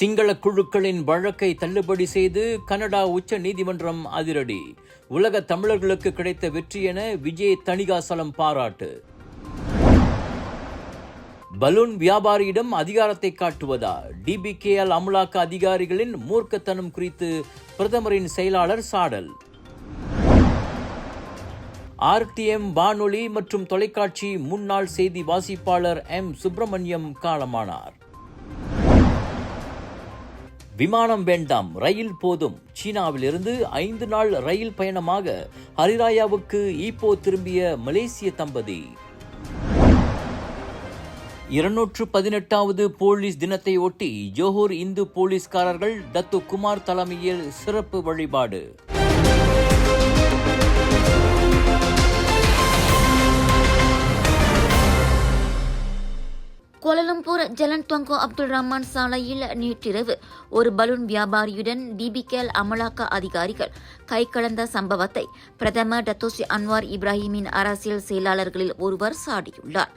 சிங்கள குழுக்களின் வழக்கை தள்ளுபடி செய்து கனடா உச்ச நீதிமன்றம் அதிரடி. உலக தமிழர்களுக்கு கிடைத்த வெற்றி என விஜய் தணிகாசலம் பாராட்டு. பலூன் வியாபாரியிடம் அதிகாரத்தை காட்டுவதா? DBKL அமலாக்க அதிகாரிகளின் மூர்க்கத்தனம் குறித்து பிரதமரின் செயலாளர் சாடல். RTM வானொலி மற்றும் தொலைக்காட்சி முன்னாள் செய்தி வாசிப்பாளர் M. சுப்பிரமணியம் காலமானார். விமானம் வேண்டாம், ரயில் போதும். சீனாவிலிருந்து 5 நாள் ரயில் பயணமாக ஹரிராயாவுக்கு ஈப்போ திரும்பிய மலேசிய தம்பதி. 218வது போலீஸ் தினத்தை ஒட்டி ஜோஹர் இந்து போலீஸ்காரர்கள் டத்து குமார் தலைமையில் சிறப்பு வழிபாடு. கோலாலம்பூர் ஜலன் துவங்கோ அப்துல் ரஹ்மான் சாலையில் நேற்றிரவு ஒரு பலூன் வியாபாரியுடன் DBKL அமலாக்க அதிகாரிகள் கைகலந்த சம்பவத்தை பிரதமர் டத்தோஸ்ரீ அன்வார் இப்ராஹிமின் அரசியல் செயலாளர்களில் ஒருவர் சாடியுள்ளார்.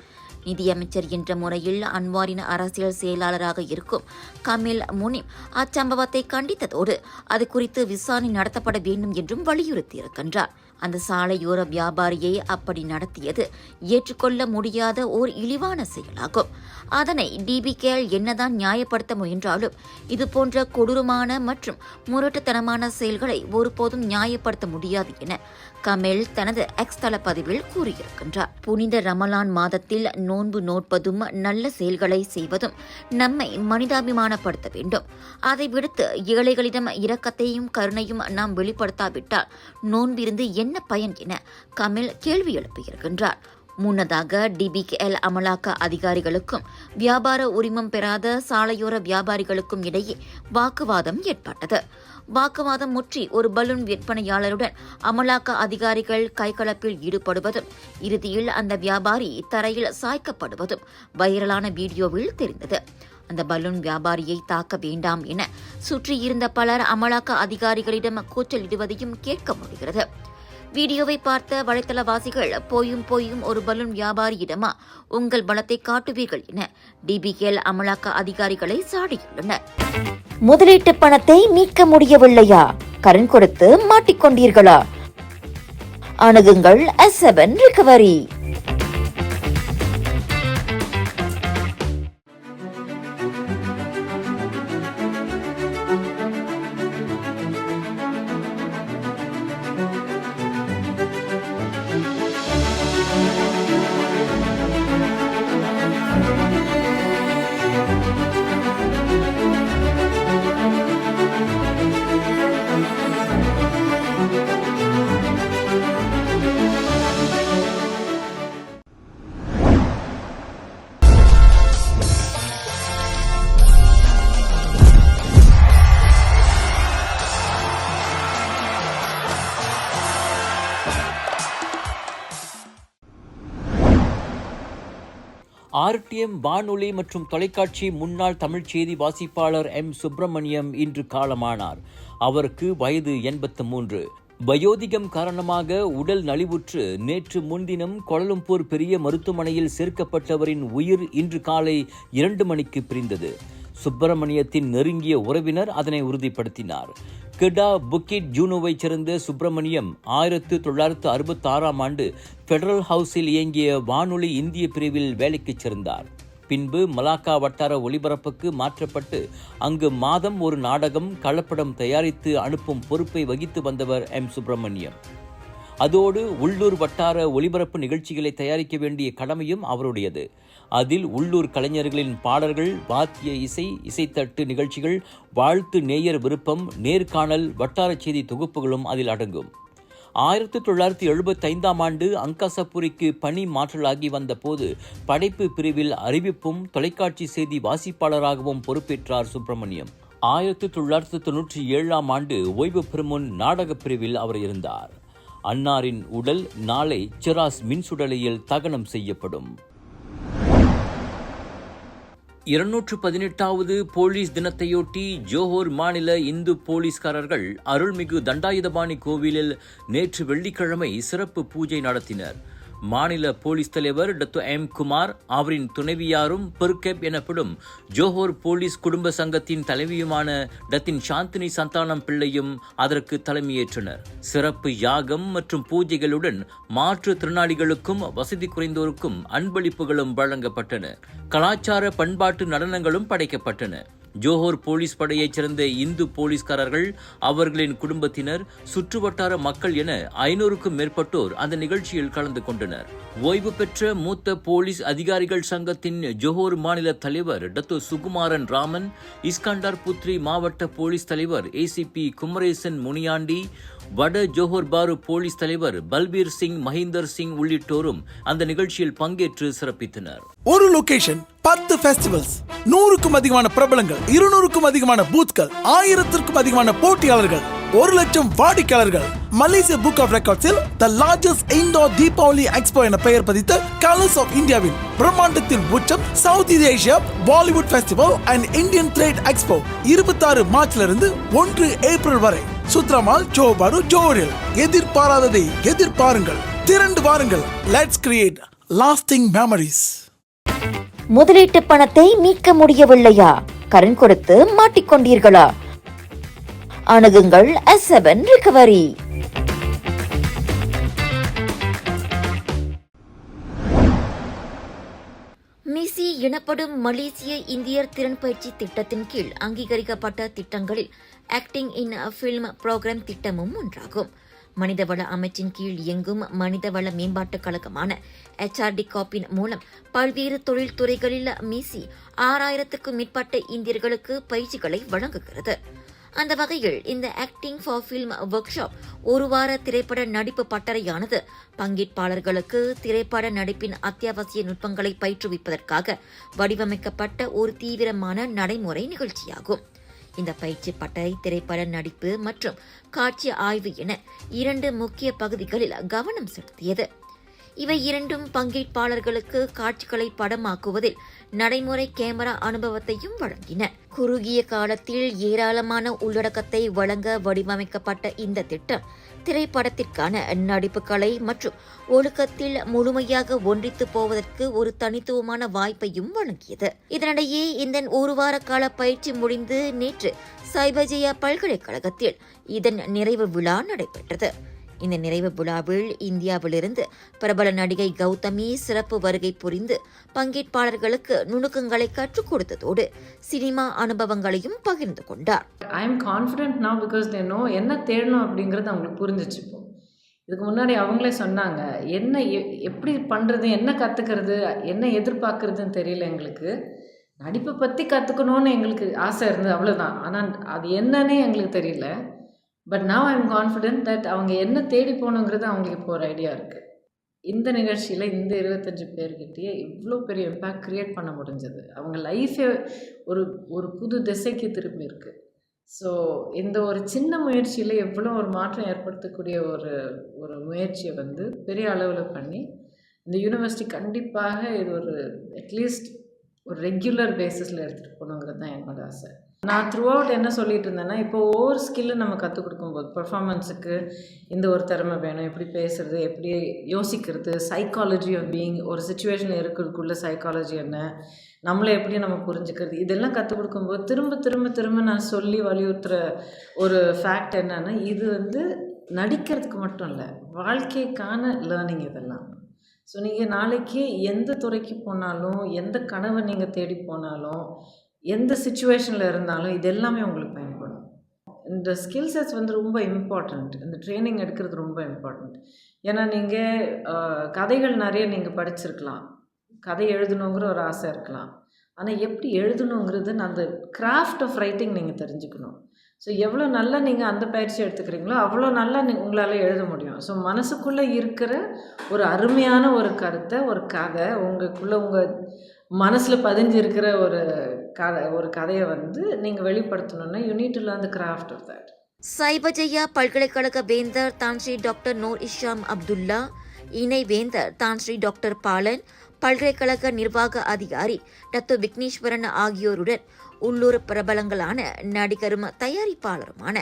நிதியமைச்சர் என்ற முறையில் அன்வாரின் அரசியல் செயலாளராக இருக்கும் கமில் முனிம் அச்சம்பவத்தை கண்டித்ததோடு அது குறித்து விசாரணை நடத்தப்பட வேண்டும் என்றும் வலியுறுத்தியிருக்கின்றார். அந்த சாலையோர வியாபாரியை அப்படி நடத்தியது ஏற்றுக்கொள்ள முடியாத ஓர் இழிவான செயலாகும். அதனை DBKL என்னதான் நியாயப்படுத்த முயன்றாலும் இதுபோன்ற கொடூரமான மற்றும் முரட்டுத்தனமான செயல்களை ஒருபோதும் நியாயப்படுத்த முடியாது என கமில் தனது எக்ஸ் தள பதிவில் கூறியிருக்கின்றார். புனித ரமலான் மாதத்தில் நோன்பு நோட்பதும் நல்ல செயல்களை செய்வதும் நம்மை மனிதாபிமானப்படுத்த வேண்டும். அதை விடுத்து ஏழைகளிடம் இரக்கத்தையும் கருணையும் நாம் வெளிப்படுத்தாவிட்டால் நோன்பிருந்து என்ன பயன் என கமில் கேள்வி எழுப்பியிருக்கின்றார். முன்னதாக DBKL அமலாக்க அதிகாரிகளுக்கும் வியாபார உரிமம் பெறாத சாலையோர வியாபாரிகளுக்கும் இடையே வாக்குவாதம் ஏற்பட்டது. வாக்குவாதம் முற்றி ஒரு பலூன் விற்பனையாளருடன் அமலாக்க அதிகாரிகள் கைகலப்பில் ஈடுபடுவதும் இறுதியில் அந்த வியாபாரி தரையில் சாய்க்கப்படுவதும் வைரலான வீடியோவில் தெரிந்தது. அந்த பலூன் வியாபாரியை தாக்க வேண்டாம் என சுற்றியிருந்த பலர் அமலாக்க அதிகாரிகளிடம் கூச்சலிடுவதையும் கேட்க முடிகிறது. வீடியோவை பார்த்த வலைத்தளவாசிகள் போயும் ஒரு பலூன் வியாபாரியிடமா உங்கள் பலத்தை காட்டுவீர்கள் என DBKL அமலாக்க அதிகாரிகளை சாடியுள்ளனர். முதலீட்டு பணத்தை மீட்க முடியவில்லையா? கடன் கொடுத்து மாட்டிக்கொண்டீர்களா? அணுகுங்கள் S7 ரிகவரி. RTM வானொலி மற்றும் தொலைக்காட்சி முன்னாள் தமிழ் செய்தி வாசிப்பாளர் M. சுப்பிரமணியம் இன்று காலமானார். அவருக்கு வயது 83. வயோதிகம் காரணமாக உடல் நலிவுற்று நேற்று முன்தினம் கோலாலம்பூர் பெரிய மருத்துவமனையில் சேர்க்கப்பட்டவரின் உயிர் இன்று காலை 2 மணிக்கு பிரிந்தது. சுப்பிரமணியத்தின் நெருங்கிய உறவினர் அதனை உறுதிப்படுத்தினார். கெடா புக்கிட் ஜூனோவைச் சேர்ந்த சுப்பிரமணியம் 1966ஆம் ஆண்டு பெடரல் ஹவுஸில் இயங்கிய வானொலி இந்திய பிரிவில் வேலைக்கு சேர்ந்தார். பின்பு மலாக்கா வட்டார ஒலிபரப்புக்கு மாற்றப்பட்டு அங்கு மாதம் ஒரு நாடகம் கலப்படம் தயாரித்து அனுப்பும் பொறுப்பை வகித்து வந்தவர் M. சுப்பிரமணியம். அதோடு உள்ளூர் வட்டார ஒலிபரப்பு நிகழ்ச்சிகளை தயாரிக்க வேண்டிய கடமையும் அவருடையது. அதில் உள்ளூர் கலைஞர்களின் பாடல்கள், வாத்திய இசை, இசைத்தட்டு நிகழ்ச்சிகள், வாழ்த்து, நேயர் விருப்பம், நேர்காணல், வட்டார செய்தி தொகுப்புகளும் அதில் அடங்கும். 1975ஆம் ஆண்டு அங்காசபுரிக்கு பணி மாற்றலாகி வந்த போது படைப்பு பிரிவில் அறிவிப்பும் தொலைக்காட்சி செய்தி வாசிப்பாளராகவும் பொறுப்பேற்றார் சுப்பிரமணியம். 1997ஆம் ஆண்டு ஓய்வு பெறும் நாடக பிரிவில் அவர் இருந்தார். அன்னாரின் உடல் நாளை செராஸ் மின்சுடலையில் தகனம் செய்யப்படும். 218வது போலீஸ் தினத்தையொட்டி ஜோஹர் மாநில இந்து போலீஸ்காரர்கள் அருள்மிகு தண்டாயுதபாணி கோவிலில் நேற்று வெள்ளிக்கிழமை சிறப்பு பூஜை நடத்தினர். மாநில போலீஸ் தலைவர் டாக்டர் எம் குமார், அவரின் துணைவியாரும் பெர்கெப் எனப்படும் ஜோஹர் போலீஸ் குடும்ப சங்கத்தின் தலைவியுமான டத்தின் சாந்தினி சந்தானம் பிள்ளையும் அதற்கு தலைமையேற்றனர். சிறப்பு யாகம் மற்றும் பூஜைகளுடன் மாற்றுத்திறனாளிகளுக்கும் வசதி குறைந்தோருக்கும் அன்பளிப்புகளும் வழங்கப்பட்டன. கலாச்சார பண்பாட்டு நடனங்களும் படைக்கப்பட்டன. ஜோஹர் போலீஸ் படையைச் சேர்ந்த இந்து போலீஸ்காரர்கள், அவர்களின் குடும்பத்தினர், சுற்றுவட்டார மக்கள் என 500க்கும் மேற்பட்டோர் அந்த நிகழ்ச்சியில் கலந்து கொண்டனர். ஓய்வு பெற்ற மூத்த போலீஸ் அதிகாரிகள் சங்கத்தின் ஜோஹர் மாநில தலைவர் டாக்டர் சுகுமாரன் ராமன், இஸ்கண்டார் புத்ரி மாவட்ட போலீஸ் தலைவர் ஏசிபி குமரேசன் முனியாண்டி, வட ஜோஹர் பாரு போலீஸ் தலைவர் பல்பீர் சிங் மஹிந்தர் சிங் உள்ளிட்டோரும் அந்த நிகழ்ச்சியில் பங்கேற்று சிறப்பித்தனர். ஒரு லொகேஷன், 10 ஃபெஸ்டிவல்ஸ், 100க்கும் அதிகமான பிரபலங்கள், 200க்கும் அதிகமான பூத்கள், 1000க்கும் அதிகமான போட்டியாளர்கள், 1 லட்சம் வாடிக்கையாளர்கள். மலேசிய புக் ஆஃப் ரெக்கார்ட்ஸில் the largest indoor Deepavali expo என பெயர் பதித்த கலர்ஸ் ஆஃப் இந்தியாவின் பிரம்மாண்டத்தின் உச்சம் South Asia Bollywood festival and Indian trade expo 26 மார்ச்லிருந்து 1 ஏப்ரல் வரை சுத்ரமால் ஜோபாரு ஜோஹரில். எதிர்பாராததை எதிர்பாருங்கள், திரண்டு வாருங்கள். Let's create lasting memories. முதலீட்டு பணத்தை மீட்க முடியவில்லையா? கடன் கொடுத்து மாட்டிக்கொண்டீர்களா? அணுகுங்கள் S7 ரிகவரி. மிசி எனப்படும் மலேசிய இந்தியர் திறன் பயிற்சி திட்டத்தின் கீழ் அங்கீகரிக்கப்பட்ட திட்டங்களில் ஆக்டிங் இன் ஃபில்ம் புரோகிராம் திட்டமும் ஒன்றாகும். மனிதவள அமைச்சின் கீழ் இயங்கும் மனிதவள மேம்பாட்டுக் கழகமான HRD காப்பின் மூலம் பல்வேறு தொழில்துறைகளில் மிசி 6000க்கும் மேற்பட்ட இந்தியர்களுக்கு பயிற்சிகளை வழங்குகிறது. அந்த வகையில் இந்த acting for film work shop 1 வார திரைப்பட நடிப்பு பட்டறையானது பங்கேற்பாளர்களுக்கு திரைப்பட நடிப்பின் அத்தியாவசிய நுட்பங்களை பயிற்றுவிப்பதற்காக வடிவமைக்கப்பட்ட ஒரு தீவிரமான நடைமுறை நிகழ்ச்சியாகும். இந்த பயிற்சி பட்டறை திரைப்பட நடிப்பு மற்றும் காட்சி ஆய்வு என 2 முக்கிய பகுதிகளில் கவனம் செலுத்தியது. இவை இரண்டும் பங்கேற்பாளர்களுக்கு காட்சிகளை படமாக்குவதில் நடைமுறை கேமரா அனுபவத்தையும் வழங்கின. குறுகிய காலத்தில் ஏராளமான உள்ளடக்கத்தை வழங்க வடிவமைக்கப்பட்ட இந்த திட்டம் திரைப்படத்திற்கான நடிப்பு கலை மற்றும் ஒழுக்கத்தில் முழுமையாக ஒன்றித்து போவதற்கு ஒரு தனித்துவமான வாய்ப்பையும் வழங்கியது. இதனிடையே இந்த 1 வார கால பயிற்சி முடிந்து நேற்று சைபஜயா பல்கலைக்கழகத்தில் இதன் நிறைவு விழா நடைபெற்றது. இந்த நிறைவு விழாவில் இந்தியாவிலிருந்து பிரபல நடிகை கௌதமி சிறப்பு வருகை புரிந்து பங்கேற்பாளர்களுக்கு நுணுக்கங்களை கற்றுக் கொடுத்ததோடு சினிமா அனுபவங்களையும் பகிர்ந்து கொண்டார். I am confident now because they know என்ன தேடணும் அப்படிங்கிறது அவங்களுக்கு புரிஞ்சிச்சு. இப்போ இதுக்கு முன்னாடி அவங்களே சொன்னாங்க, என்ன எப்படி பண்ணுறது, என்ன கற்றுக்கிறது, என்ன எதிர்பார்க்குறதுன்னு தெரியல. எங்களுக்கு நடிப்பை பற்றி கற்றுக்கணுன்னு எங்களுக்கு ஆசை இருந்தது, அவ்வளோதான். ஆனால் அது என்னன்னே எங்களுக்கு தெரியல. But now I am confident that அவங்க என்ன தேடி போகணுங்கிறது அவங்களுக்கு இப்போ ஒரு ஐடியா இருக்குது. இந்த நிகழ்ச்சியில் இந்த 25 பேர்கிட்டயே இவ்வளோ பெரிய இம்பேக்ட் க்ரியேட் பண்ண முடிஞ்சது. அவங்க லைஃபே ஒரு புது திசைக்கு திரும்பி இருக்குது. ஸோ இந்த ஒரு சின்ன முயற்சியில் எவ்வளோ ஒரு மாற்றம் ஏற்படுத்தக்கூடிய ஒரு முயற்சியை பெரிய அளவில் பண்ணி இந்த யூனிவர்சிட்டி கண்டிப்பாக இது ஒரு அட்லீஸ்ட் ஒரு ரெகுலர் பேசிஸில் எடுத்துகிட்டு போகணுங்கிறது தான் என்னோட ஆசை. நான் த்ரூ அவுட் என்ன சொல்லிட்டு இருந்தேன்னா, இப்போ ஒவ்வொரு ஸ்கில்லு நம்ம கற்றுக் கொடுக்கும்போது பர்ஃபார்மன்ஸுக்கு இந்த ஒரு திறமை வேணும், எப்படி பேசுகிறது, எப்படி யோசிக்கிறது, சைக்காலஜி ஆஃப் பீயிங், ஒரு சுச்சுவேஷனில் இருக்கிறதுக்குள்ள சைக்காலஜி என்ன, நம்மளை எப்படி நம்ம புரிஞ்சுக்கிறது, இதெல்லாம் கற்றுக் கொடுக்கும்போது திரும்ப திரும்ப திரும்ப நான் சொல்லி வலியுறுத்துகிற ஒரு ஃபேக்ட் என்னென்னா, இது நடிக்கிறதுக்கு மட்டும் இல்லை, வாழ்க்கைக்கான லேர்னிங் இதெல்லாம். ஸோ நீங்கள் நாளைக்கு எந்த துறைக்கு போனாலும், எந்த கனவை நீங்கள் தேடி போனாலும், எந்த சுச்சுவேஷனில் இருந்தாலும் இது எல்லாமே உங்களுக்கு பயன்படும். இந்த ஸ்கில் செட்ஸ் ரொம்ப இம்பார்ட்டண்ட். இந்த ட்ரைனிங் எடுக்கிறது ரொம்ப இம்பார்ட்டண்ட். ஏன்னா நீங்கள் கதைகள் நிறைய நீங்கள் படிச்சிருக்கலாம், கதை எழுதணுங்கிற ஒரு ஆசை இருக்கலாம். ஆனால் எப்படி எழுதணுங்கிறது அந்த கிராஃப்ட் ஆஃப் ரைட்டிங் நீங்கள் தெரிஞ்சுக்கணும். ஸோ எவ்வளோ நல்லா நீங்கள் அந்த பயிற்சி எடுத்துக்கிறீங்களோ அவ்வளோ நல்லா உங்களால் எழுத முடியும். ஸோ மனசுக்குள்ளே இருக்கிற ஒரு அருமையான ஒரு கருத்தை, ஒரு கதை, உங்கள் மனசில் பதிஞ்சு இருக்கிற ஒரு கதையை நீங்கள் வெளிப்படுத்தணுன்னா you need to learn the craft of that. Cyberjaya பல்கலைக்கழக வேந்தர் தான் Sri doctor Noor Isham Abdullah, இணை வேந்தர் தான் ஸ்ரீ டாக்டர் பாலன், பல்கலைக்கழக நிர்வாக அதிகாரி டாக்டர் விக்னேஸ்வரன் ஆகியோருடன் உள்ளூர் பிரபலங்களான நடிகரும் தயாரிப்பாளருமான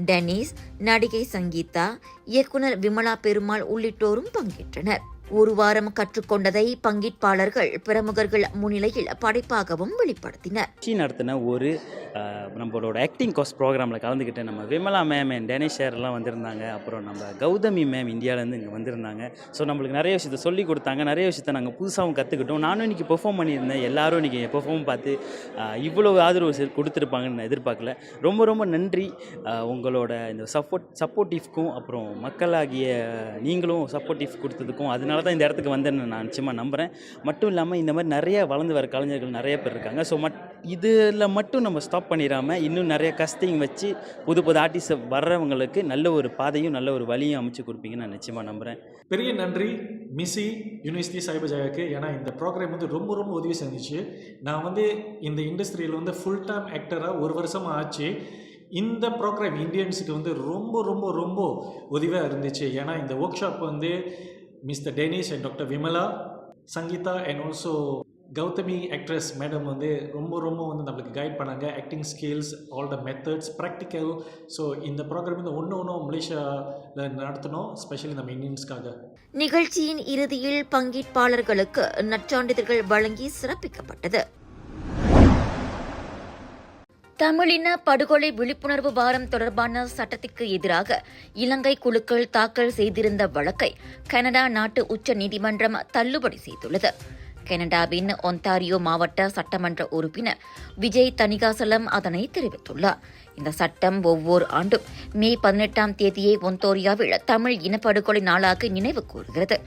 டெனிஸ், நடிகை சங்கீதா, இயக்குனர் விமலா பெருமாள் உள்ளிட்டோரும் பங்கேற்றனர். ஒரு வாரம் கற்றுக்கொண்டதை பங்கேற்பாளர்கள் பிரமுகர்கள் முன்னிலையில் படைப்பாகவும் வெளிப்படுத்தினர். நடத்தின ஒரு நம்மளோட ஆக்டிங் கோர்ஸ் ப்ரோக்ராமில் கலந்துக்கிட்டு நம்ம விமலா மேம் அண்ட் டேனிஷ் சார்லாம் வந்திருந்தாங்க. அப்புறம் நம்ம கௌதமி மேம் இந்தியாவிலேருந்து இங்கே வந்திருந்தாங்க. ஸோ நம்மளுக்கு நிறைய விஷயத்தை சொல்லி கொடுத்தாங்க. நிறைய விஷயத்தை நாங்கள் புதுசாகவும் கற்றுக்கிட்டோம். நானும் இன்றைக்கி பெர்ஃபார்ம் பண்ணியிருந்தேன். எல்லோரும் இன்றைக்கி பெர்ஃபார்ம் பார்த்து இவ்வளோ ஆதரவு கொடுத்துருப்பாங்கன்னு நான் எதிர்பார்க்கல. ரொம்ப ரொம்ப நன்றி. உங்களோட இந்த சப்போர்ட்டிவ்க்கும் அப்புறம் மக்களாகிய நீங்களும் சப்போர்ட்டிவ் கொடுத்ததுக்கும் அதனால தான் இந்த இடத்துக்கு வந்தேன்னு நான் நிச்சயமாக நம்புகிறேன். மட்டும் இல்லாமல் இந்த மாதிரி நிறைய வளர்ந்து வர கலைஞர்கள் நிறைய பேர் இருக்காங்க. ஸோ இதில் மட்டும் நம்ம ஸ்டாப் பண்ணிடாமல் இன்னும் நிறைய கஸ்டிங் வச்சு புது புது ஆர்டிஸ்ட் வர்றவங்களுக்கு நல்ல ஒரு பாதையும் நல்ல ஒரு வழியும் அமைச்சு கொடுப்பீங்கன்னு நான் நிச்சயமாக நம்புகிறேன். பெரிய நன்றி மிஸ்ஸி யூனிவர்சிட்டி சைபஜாயாக்கு. ஏன்னா இந்த ப்ரோக்ராம் வந்து ரொம்ப ரொம்ப உதவி செஞ்சிச்சு. நான் வந்து இந்த இண்டஸ்ட்ரியில் வந்து ஃபுல் டைம் ஆக்டராக 1 வருஷமாக ஆச்சு. இந்த ப்ரோக்ராம் இந்தியன்ஸுக்கு வந்து ரொம்ப ரொம்ப ரொம்ப உதவியாக இருந்துச்சு. ஏன்னா இந்த ஒர்க் ஷாப் வந்து mister Danish and doctor Vimala, Sangeetha and also Gauthami actress madam வந்து ரொம்ப ரொம்ப வந்து நம்மளுக்கு கைட் பண்ணாங்க. Acting skills, all the methods, practical. So இந்த ப்ரோக்ராம் வந்து ஒன்றும் மலேசியாவில் நடத்தணும், ஸ்பெஷலி நம்ம இந்தியன்ஸ்க்காக. நிகழ்ச்சியின் இறுதியில் பங்கேற்பாளர்களுக்கு நற்சான்றிதழ்கள் வழங்கி சிறப்பிக்கப்பட்டது. தமிழின படுகொலை விழிப்புணர்வு வாரம் தொடர்பான சட்டத்திற்கு எதிராக இலங்கை குழுக்கள் தாக்கல் செய்திருந்த வழக்கை கனடா நாட்டு உச்ச நீதிமன்றம் தள்ளுபடி செய்துள்ளது. கனடாவின் ஒன்டாரியோ மாவட்ட சட்டமன்ற உறுப்பினர் விஜய் தணிகாசலம் அதனை தெரிவித்துள்ளார். இந்த சட்டம் ஒவ்வொரு ஆண்டும் மே 18ஆம் தேதியை ஒன்டாரியோவில் தமிழ் இனப்படுகொலை நாளாக நினைவு கூறுகிறது.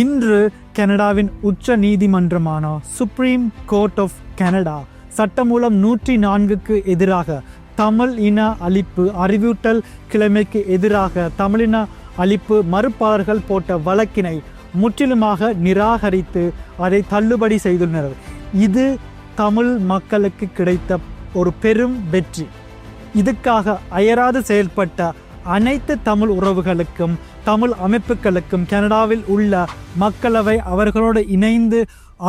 இன்று கனடாவின் உச்ச நீதிமன்றமான சுப்ரீம் கோர்ட் ஆஃப் கனடா சட்டமூலம் 104க்கு எதிராக தமிழ் இன அழிப்பு அறிவூட்டல் கிழமைக்கு எதிராக தமிழின அழிப்பு மறுப்பாளர்கள் போட்ட வழக்கினை முற்றிலுமாக நிராகரித்து அதை தள்ளுபடி செய்துள்ளனர். இது தமிழ் மக்களுக்கு கிடைத்த ஒரு பெரும் வெற்றி. இதுக்காக அயராது செயல்பட்ட அனைத்து தமிழ் உறவுகளுக்கும் தமிழ் அமைப்புகளுக்கும் கனடாவில் உள்ள மக்களவை அவர்களோடு இணைந்து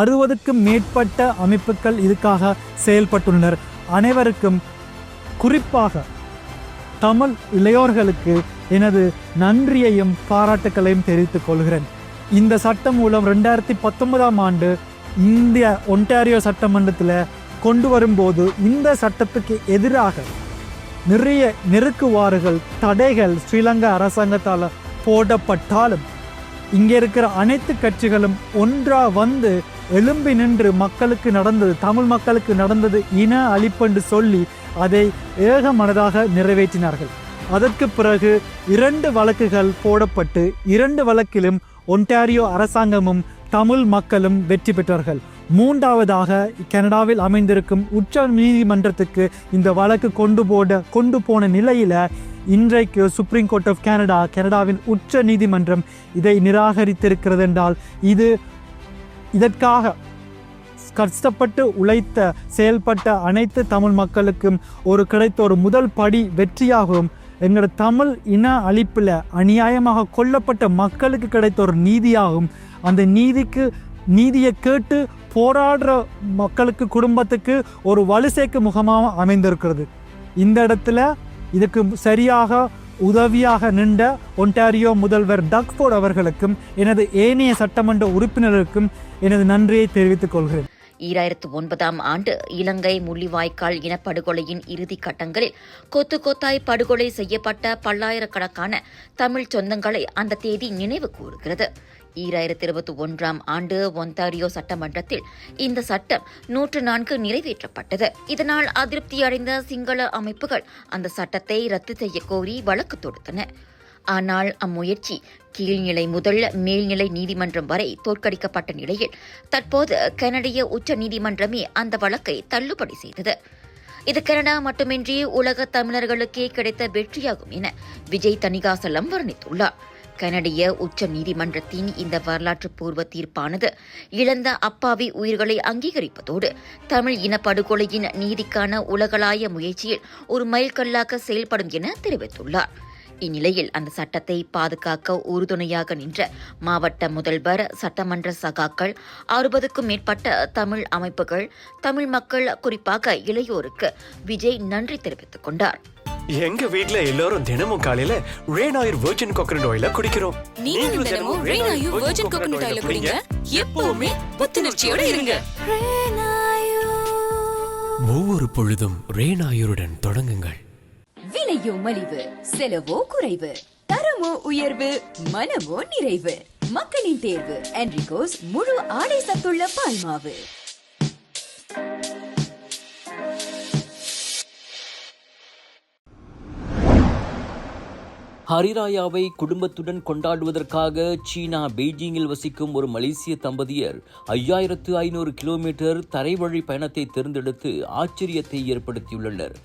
60க்கும் மேற்பட்ட அமைப்புகள் இதுக்காக செயல்பட்டுள்ளனர். அனைவருக்கும் குறிப்பாக தமிழ் இளையோர்களுக்கு எனது நன்றியையும் பாராட்டுக்களையும் தெரிவித்துக் கொள்கிறேன். இந்த சட்டம் மூலம் 2019ஆம் ஆண்டு இந்திய ஒன்டாரியோ சட்டமன்றத்தில் கொண்டு வரும்போது இந்த சட்டத்துக்கு எதிராக நிறைய நெருக்குவாறுகள் தடைகள் ஸ்ரீலங்கா அரசாங்கத்தால் போடப்பட்டாலும் இங்கே இருக்கிற அனைத்து கட்சிகளும் ஒன்றா வந்து எழும்பி நின்று மக்களுக்கு நடந்தது, தமிழ் மக்களுக்கு நடந்தது இன அழிப்பென்று சொல்லி அதை ஏக மனதாக நிறைவேற்றினார்கள். அதற்கு பிறகு 2 வழக்குகள் போடப்பட்டு 2 வழக்கிலும் ஒன்டாரியோ அரசாங்கமும் தமிழ் மக்களும் வெற்றி பெற்றார்கள். 3ஆவதாக கனடாவில் அமைந்திருக்கும் உச்ச நீதிமன்றத்துக்கு இந்த வழக்கு கொண்டு போன நிலையில இன்றைக்கு சுப்ரீம் கோர்ட் ஆஃப் கனடா கனடாவின் உச்ச நீதிமன்றம் இதை நிராகரித்திருக்கிறது என்றால் இதற்காக கஷ்டப்பட்டு உழைத்த செயல்பட்ட அனைத்து தமிழ் மக்களுக்கும் கிடைத்த ஒரு முதல் படி வெற்றியாகவும் எங்களோட தமிழ் இன அழிப்பில் அநியாயமாக கொல்லப்பட்ட மக்களுக்கு கிடைத்த ஒரு நீதியாகவும் அந்த நீதியை கேட்டு போராடுற மக்களுக்கு குடும்பத்துக்கு ஒரு வலு சேர்க்கும் முகமாக அமைந்திருக்கிறது. இந்த இடத்துல இதுக்கு சரியாக உதவியாக நின்ற ஒன்டாரியோ முதல்வர் டக்ஃபோர்ட் அவர்களுக்கும் எனது ஏனைய சட்டமன்ற உறுப்பினருக்கும் எனது நன்றியை தெரிவித்துக் கொள்கிறேன். 2009ஆம் ஆண்டு இலங்கை முள்ளிவாய்க்கால் இனப்படுகொலையின் இறுதி கட்டங்களில் கொத்து கொத்தாய் படுகொலை செய்யப்பட்ட பல்லாயிரக்கணக்கான தமிழ் சொந்தங்களை அந்த தேதி நினைவு கூறுகிறது. 2021ஆம் ஆண்டு ஒன்டாரியோ சட்டமன்றத்தில் இந்த சட்டம் 104 நிறைவேற்றப்பட்டது. இதனால் அதிருப்தியடைந்த சிங்கள அமைப்புகள் அந்த சட்டத்தை ரத்து செய்ய கோரி வழக்கு தொடுத்தன. ஆனால் அம்முயற்சி கீழ்நிலை முதல் மேல்நிலை நீதிமன்றம் வரை தோற்கடிக்கப்பட்ட நிலையில் தற்போது கனடிய உச்ச நீதிமன்றமே அந்த வழக்கை தள்ளுபடி செய்தது. இது கனடா மட்டுமின்றி உலக தமிழர்களுக்கே கிடைத்த வெற்றியாகும் என விஜய் தணிகாசலம் வர்ணித்துள்ளார். கனடிய உச்ச நீதிமன்றத்தின் இந்த வரலாற்று பூர்வ தீர்ப்பானது இழந்த அப்பாவி உயிர்களை அங்கீகரிப்பதோடு தமிழ் இனப்படுகொலையின் நீதிக்கான உலகளாய முயற்சியில் ஒரு மைல்கல்லாக செயல்படும் என தெரிவித்துள்ளார். இந்நிலையில் அந்த சட்டத்தை பாதுகாக்க உறுதுணையாக நின்ற மாவட்ட முதல்வர், சட்டமன்ற சகாக்கள், 60க்கும் மேற்பட்ட தமிழ் அமைப்புகள், தமிழ் மக்கள், குறிப்பாக இளையோருக்கு விஜய் நன்றி தெரிவித்துக் கொண்டார். எங்க வீட்ல எல்லாரும் தினமும் காலையில ரெயின் ஆயில் வெர்ஜின் கோகனட் ஆயில குடிக்கிறோம். நீங்களும் தினமும் ரெயின் ஆயில் வெர்ஜின் கோகனட் ஆயில குடிங்க. எப்பவுமே புத்துணர்ச்சியோட இருங்க. ஒவ்வொரு பொழுதும் ரெயின் ஆயிலுடன் தொடங்குங்கள். விலையோ மலிவு, செலவோ குறைவு, தரமோ உயர்வு, மனமோ நிறைவு. மக்களின் தேர்வு என்ரிகோஸ் முழு ஆடை சத்துள்ள பால்மாவு. ஹரிராயாவை குடும்பத்துடன் கொண்டாடுவதற்காக சீனா பெய்ஜிங்கில் வசிக்கும் ஒரு மலேசிய தம்பதியர் 5500 கிலோமீட்டர் தரைவழி பயணத்தை தேர்ந்தெடுத்து ஆச்சரியத்தை ஏற்படுத்தியுள்ளனர்.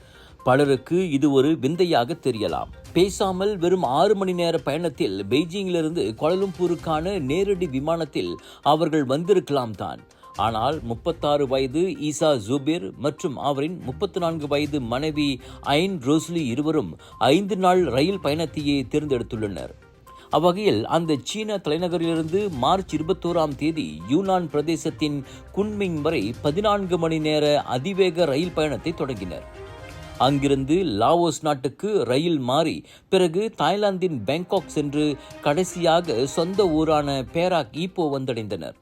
பலருக்கு இது ஒரு விந்தையாக தெரியலாம். பேசாமல் வெறும் 6 மணி நேர பயணத்தில் பெய்ஜிங்கிலிருந்து கோலாலம்பூருக்கான நேரடி விமானத்தில் அவர்கள் வந்திருக்கலாம் தான். ஆனால் 36 வயது ஈசா ஜூபிர் மற்றும் அவரின் 34 வயது மனைவி ஐன் ரோஸ்லி இருவரும் 5 நாள் ரயில் பயணத்தையே தேர்ந்தெடுத்துள்ளனர். அவ்வகையில் அந்த சீன தலைநகரிலிருந்து மார்ச் 21ஆம் தேதி யூனான் பிரதேசத்தின் குன்மிங் வரை 14 மணி நேர அதிவேக ரயில் பயணத்தை தொடங்கினர். அங்கிருந்து லாவோஸ் நாட்டுக்கு ரயில் மாறி பிறகு தாய்லாந்தின் பேங்காக் சென்று கடைசியாக சொந்த ஊரான பேராக் ஈப்போ வந்தடைந்தனர்.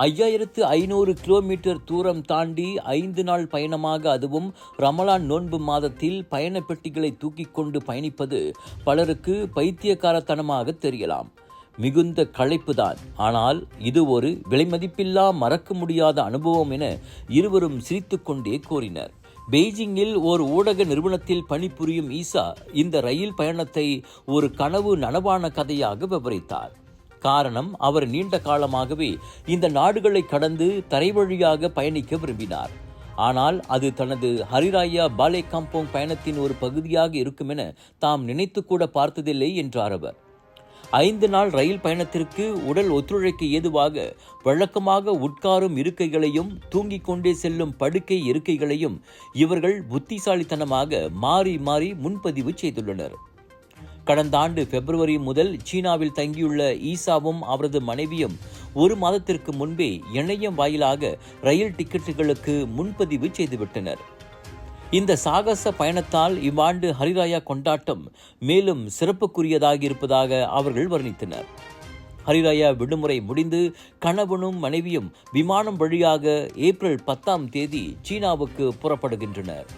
5500 கிலோமீட்டர் தூரம் தாண்டி 5 நாள் பயணமாக, அதுவும் ரமலான் நோன்பு மாதத்தில் பயண பெட்டிகளை தூக்கிக் கொண்டு பயணிப்பது பலருக்கு பைத்தியக்காரத்தனமாக தெரியலாம். மிகுந்த களைப்புதான். ஆனால் இது ஒரு விலைமதிப்பில்லா மறக்க முடியாத அனுபவம் என இருவரும் சிரித்துக்கொண்டே கூறினர். பெய்ஜிங்கில் ஓர் ஊடக நிறுவனத்தில் பணிபுரியும் ஈசா இந்த ரயில் பயணத்தை ஒரு கனவு நனவான கதையாக விவரித்தார். காரணம், அவர் நீண்ட காலமாகவே இந்த நாடுகளை கடந்து தரைவழியாக பயணிக்க விரும்பினார். ஆனால் அது தனது ஹரிராயா பாலே காம்போங் பயணத்தின் ஒரு பகுதியாக இருக்கும் என தாம் நினைத்து கூட பார்த்ததில்லை என்றார் அவர். 5 நாள் ரயில் பயணத்திற்கு உடல் ஒத்துழைக்க ஏதுவாக வழக்கமாக உட்காரும் இருக்கைகளையும் தூங்கிக் கொண்டே செல்லும் படுக்கை இருக்கைகளையும் இவர்கள் புத்திசாலித்தனமாக மாறி மாறி முன்பதிவு செய்துள்ளனர். கடந்த ஆண்டு பிப்ரவரி முதல் சீனாவில் தங்கியுள்ள ஈசாவும் அவரது மனைவியும் 1 மாதத்திற்கு முன்பே இணையம் வாயிலாக ரயில் டிக்கெட்டுகளுக்கு முன்பதிவு செய்துவிட்டனர். இந்த சாகச பயணத்தால் இவ்வாண்டு ஹரிராயா கொண்டாட்டம் மேலும் சிறப்புக்குரியதாக இருப்பதாக அவர்கள் வர்ணித்தனர். ஹரிராயா விடுமுறை முடிந்து கணவனும் மனைவியும் விமானம் வழியாக ஏப்ரல் 10ஆம் தேதி சீனாவுக்கு புறப்படுகின்றனர்.